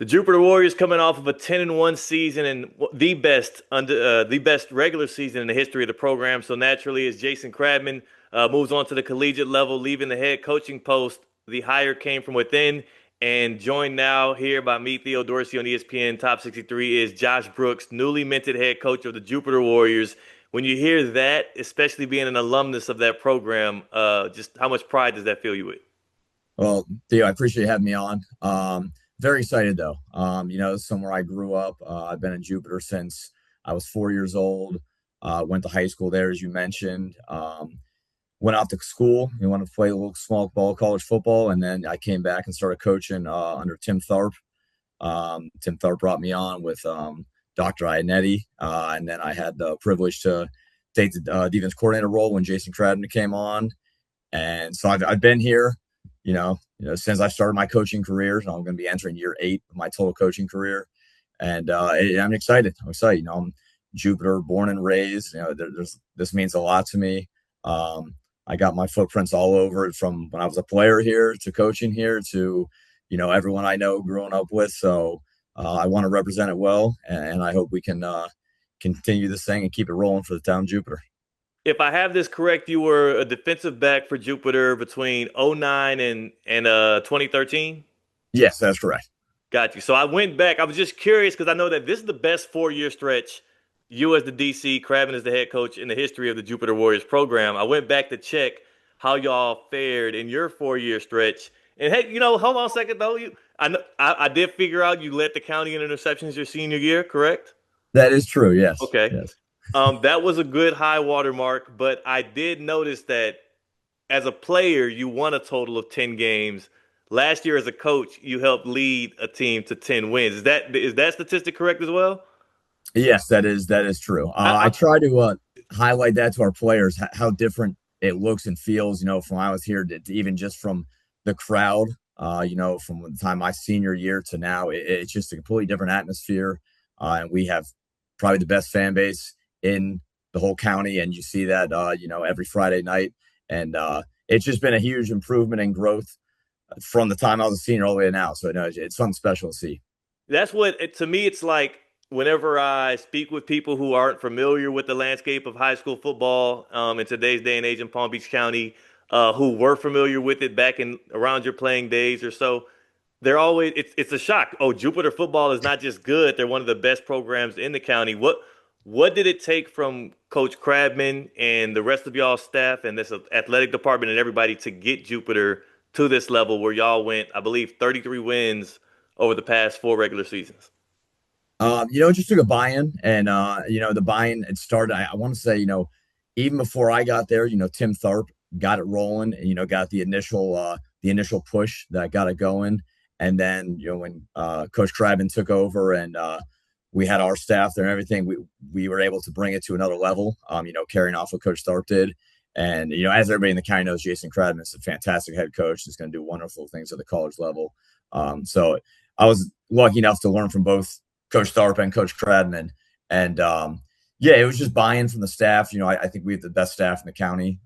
The Jupiter Warriors coming off of a 10-1 season and the best regular season in the history of the program. So naturally, as Jason Kradman moves on to the collegiate level, leaving the head coaching post, the hire came from within. And joined now here by me, Theo Dorsey on ESPN Top 63, is Josh Brooks, newly minted head coach of the Jupiter Warriors. When you hear that, especially being an alumnus of that program, just how much pride does that fill you with? Well, Theo, I appreciate you having me on. Very excited though. This is somewhere I grew up. I've been in Jupiter since I was 4 years old. Went to high school there, as you mentioned. Went out to school. Went to play a little small ball college football, and then I came back and started coaching under Tim Tharp. Tim Tharp brought me on with Dr. Ianetti, and then I had the privilege to take the defense coordinator role when Jason Kradman came on. And so I've been here since I started my coaching career. So I'm going to be entering year 8 of my total coaching career, and I'm excited. I'm Jupiter, born and raised. This means a lot to me. I got my footprints all over it, from when I was a player here to coaching here to everyone I know growing up with. So I want to represent it well, and I hope we can continue this thing and keep it rolling for the town of Jupiter. If I have this correct, you were a defensive back for Jupiter between '09 and 2013. Yes, that's correct. Got you. So I went back. I was just curious because I know that this is the best 4 year stretch. You as the DC, Craven as the head coach in the history of the Jupiter Warriors program. I went back to check how y'all fared in your 4 year stretch. And hey, hold on a second though. I did figure out you led the county in interceptions your senior year, correct? That is true. Yes, Okay. yes. That was a good high water mark, but I did notice that as a player, you won a total of 10 games. Last year as a coach, you helped lead a team to 10 wins. Is that statistic correct as well? Yes, that is true. I, I I, try to highlight that to our players, how different it looks and feels. From when I was here to even just from the crowd. From the time my senior year to now, it's just a completely different atmosphere, and we have probably the best fan base in the whole county, and you see that every Friday night, and it's just been a huge improvement and growth from the time I was a senior all the way to now. So no, it's something special to see. that's to me, it's like whenever I speak with people who aren't familiar with the landscape of high school football in today's day and age in Palm Beach County, who were familiar with it back in around your playing days or so, they're always it's a shock. Oh, Jupiter football is not just good; they're one of the best programs in the county. What did it take from Coach Crabman and the rest of y'all staff and this athletic department and everybody to get Jupiter to this level where y'all went, I believe, 33 wins over the past 4 regular seasons? It just took a buy-in, and the buy-in it started. I want to say, even before I got there, Tim Tharp got it rolling, and got the initial push that got it going, and then when Coach Crabman took over and we had our staff there and everything, we were able to bring it to another level. Carrying off what Coach Tharp did, and as everybody in the county knows, Jason Kradman is a fantastic head coach. He's going to do wonderful things at the college level. So I was lucky enough to learn from both Coach Tharp and Coach Kradman. And yeah, it was just buy-in from the staff. I think we have the best staff in the county.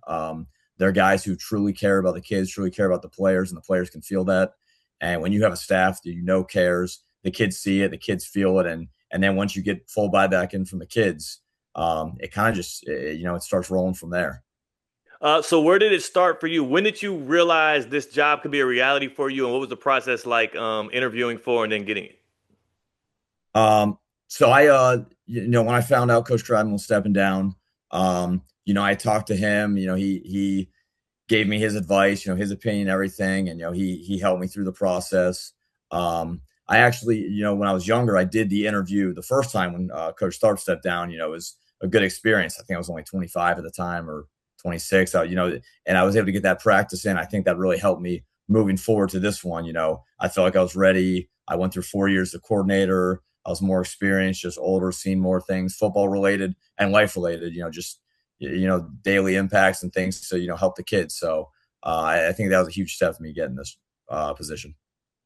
They're guys who truly care about the kids, truly care about the players, and the players can feel that. And when you have a staff that cares, the kids see it, the kids feel it, and then once you get full buy back in from the kids, it kind of just it starts rolling from there. So where did it start for you? When did you realize this job could be a reality for you, and what was the process like interviewing for and then getting it? So when I found out Coach Kradman was stepping down, I talked to him. He gave me his advice, his opinion, everything, and he helped me through the process. I actually, when I was younger, I did the interview the first time when Coach Tharp stepped down. It was a good experience. I think I was only 25 at the time, or 26. And I was able to get that practice in. I think that really helped me moving forward to this one. I felt like I was ready. I went through 4 years as a coordinator. I was more experienced, just older, seen more things, football related and life related, just, daily impacts and things to, help the kids. So I think that was a huge step for me getting this position.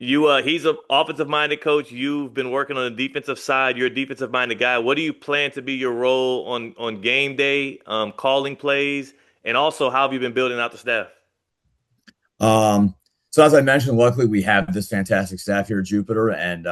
He's an offensive minded coach. You've been working on the defensive side. You're a defensive minded guy. What do you plan to be your role on game day, calling plays, and also how have you been building out the staff? So So as I mentioned, luckily we have this fantastic staff here at Jupiter, and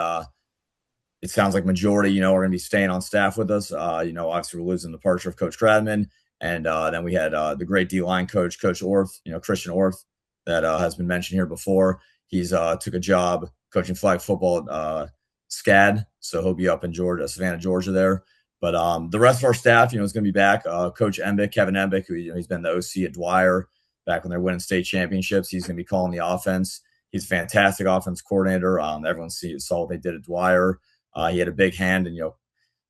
it sounds like majority, are going to be staying on staff with us. Obviously we're losing the departure of Coach Kradman, and then we had the great D line coach, Coach Orth, Christian Orth, that has been mentioned here before. He's took a job coaching flag football at SCAD, so he'll be up in Georgia, Savannah, Georgia there. But the rest of our staff, is going to be back. Coach Embick, Kevin Embick, who he's been the OC at Dwyer back when they're winning state championships. He's going to be calling the offense. He's a fantastic offense coordinator. Everyone saw what they did at Dwyer. He had a big hand in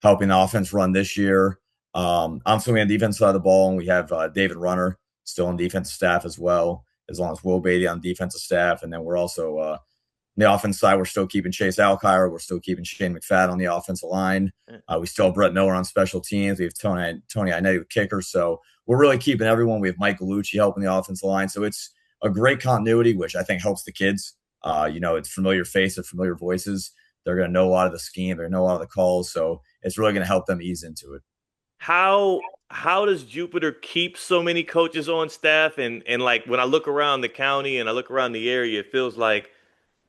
helping the offense run this year. I'm still on the defense side of the ball, and we have David Runner still on defensive staff as well, as long as Will Beatty on defensive staff. And then we're also on the offense side, we're still keeping Chase Alkire. We're still keeping Shane McFadden on the offensive line. We still have Brett Miller on special teams. We have Tony Inetti with kicker. So we're really keeping everyone. We have Mike Gallucci helping the offensive line. So it's a great continuity, which I think helps the kids. It's familiar faces, familiar voices. They're going to know a lot of the scheme. They're going to know a lot of the calls. So it's really going to help them ease into it. How does Jupiter keep so many coaches on staff? And like when I look around the county and I look around the area, it feels like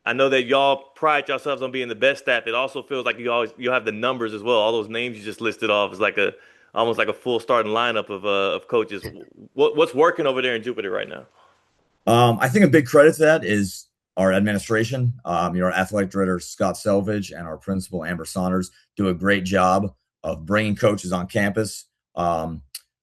I know that y'all pride yourselves on being the best staff. It also feels like you have the numbers as well. All those names you just listed off is like almost like a full starting lineup of coaches. What's working over there in Jupiter right now? I think a big credit to that is our administration. Our athletic director, Scott Selvage, and our principal, Amber Saunders, do a great job of bringing coaches on campus.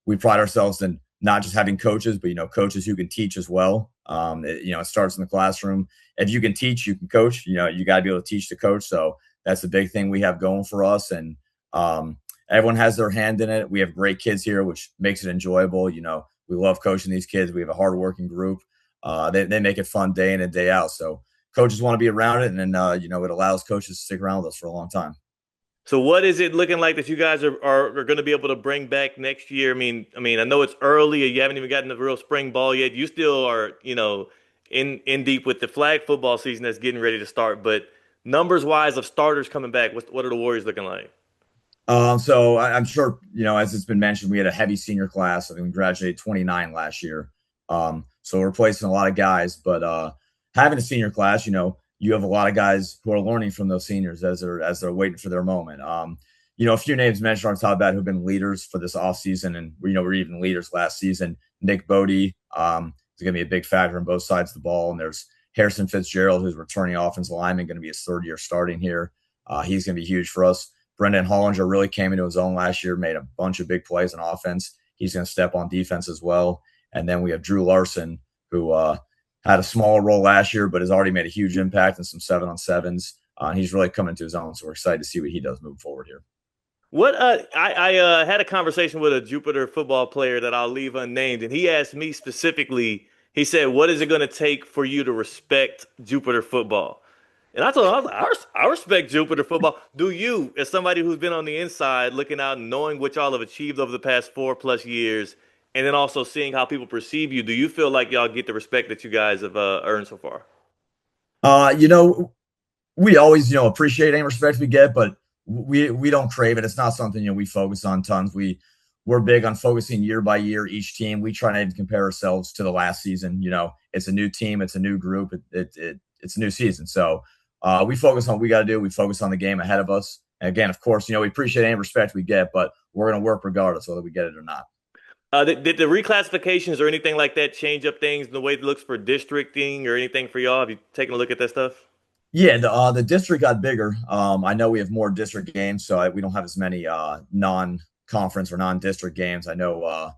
We pride ourselves in not just having coaches, but, coaches who can teach as well. It starts in the classroom. If you can teach, you can coach. You got to be able to teach the coach. So that's the big thing we have going for us. And everyone has their hand in it. We have great kids here, which makes it enjoyable. We love coaching these kids. We have a hardworking group. They make it fun day in and day out. So coaches want to be around it. And then, it allows coaches to stick around with us for a long time. So what is it looking like that you guys are going to be able to bring back next year? I mean, I know it's early. You haven't even gotten the real spring ball yet. You still are, in deep with the flag football season that's getting ready to start. But numbers wise of starters coming back, what are the Warriors looking like? So I'm sure, as it's been mentioned, we had a heavy senior class. I think we graduated 29 last year. So we're replacing a lot of guys, but having a senior class, you have a lot of guys who are learning from those seniors as they're waiting for their moment. A few names mentioned on top of that who've been leaders for this offseason, and we're even leaders last season. Nick Bodie is going to be a big factor on both sides of the ball, and there's Harrison Fitzgerald, who's returning offensive lineman, going to be his third year starting here. He's going to be huge for us. Brendan Hollinger really came into his own last year, made a bunch of big plays on offense. He's going to step on defense as well. And then we have Drew Larson, who had a smaller role last year, but has already made a huge impact in some 7-on-7s. He's really coming to his own, so we're excited to see what he does moving forward here. I had a conversation with a Jupiter football player that I'll leave unnamed, and he asked me specifically, he said, what is it going to take for you to respect Jupiter football? And I told him, I was like, I respect Jupiter football. Do you, as somebody who's been on the inside, looking out and knowing what y'all have achieved over the past 4+ years, and then also seeing how people perceive you, do you feel like y'all get the respect that you guys have earned so far? We always, appreciate any respect we get, but we don't crave it. It's not something, we focus on tons. We're big on focusing year by year, each team. We try not even compare ourselves to the last season. It's a new team. It's a new group. It's a new season. So we focus on what we got to do. We focus on the game ahead of us. And again, of course, we appreciate any respect we get, but we're going to work regardless whether we get it or not. Did the reclassifications or anything like that change up things in the way it looks for districting or anything for y'all? Have you taken a look at that stuff? Yeah, the district got bigger. I know we have more district games, so we don't have as many non-conference or non-district games. I know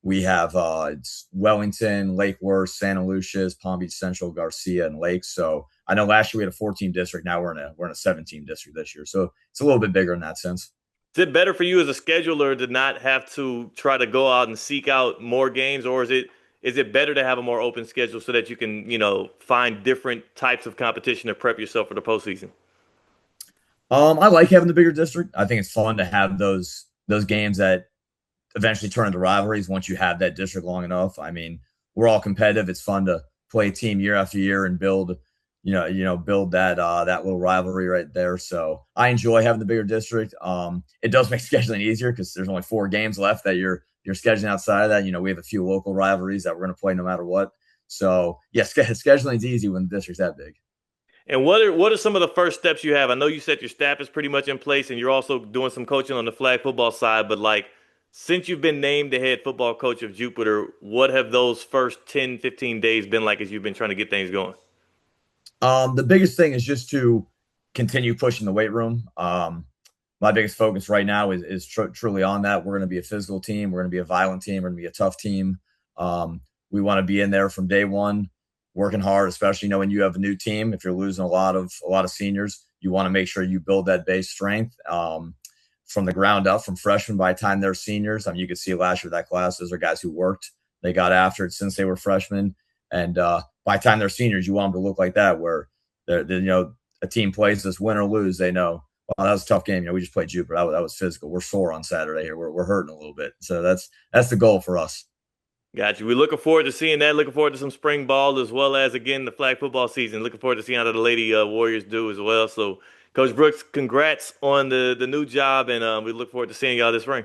we have it's Wellington, Lake Worth, Santa Lucia's, Palm Beach Central, Garcia, and Lakes. So I know last year we had a 14 district. Now we're in a 17 district this year. So it's a little bit bigger in that sense. Is it better for you as a scheduler to not have to try to go out and seek out more games, or is it better to have a more open schedule so that you can, find different types of competition to prep yourself for the postseason? I like having the bigger district. I think it's fun to have those games that eventually turn into rivalries once you have that district long enough. I mean, we're all competitive. It's fun to play a team year after year and build that little rivalry right there. So I enjoy having the bigger district. It does make scheduling easier because there's only 4 games left that you're scheduling outside of that. We have a few local rivalries that we're going to play no matter what. So yeah, scheduling's easy when the district's that big. And what are some of the first steps you have? I know you said your staff is pretty much in place and you're also doing some coaching on the flag football side, but like since you've been named the head football coach of Jupiter, what have those first 10, 15 days been like as you've been trying to get things going? The biggest thing is just to continue pushing the weight room. My biggest focus right now is truly on that. We're going to be a physical team. We're going to be a violent team. We're going to be a tough team. We want to be in there from day one, working hard, especially when you have a new team. If you're losing a lot of seniors, you want to make sure you build that base strength from the ground up, from freshmen by the time they're seniors. You could see last year that class, those are guys who worked. They got after it since they were freshmen, and by the time they're seniors, you want them to look like that, where a team plays this win or lose, they know, wow, that was a tough game. We just played Jupiter. That was physical. We're sore on Saturday here. We're hurting a little bit. So that's the goal for us. Got you. We're looking forward to seeing that. Looking forward to some spring ball as well as again the flag football season. Looking forward to seeing how the Lady Warriors do as well. So, Coach Brooks, congrats on the new job, and we look forward to seeing y'all this spring.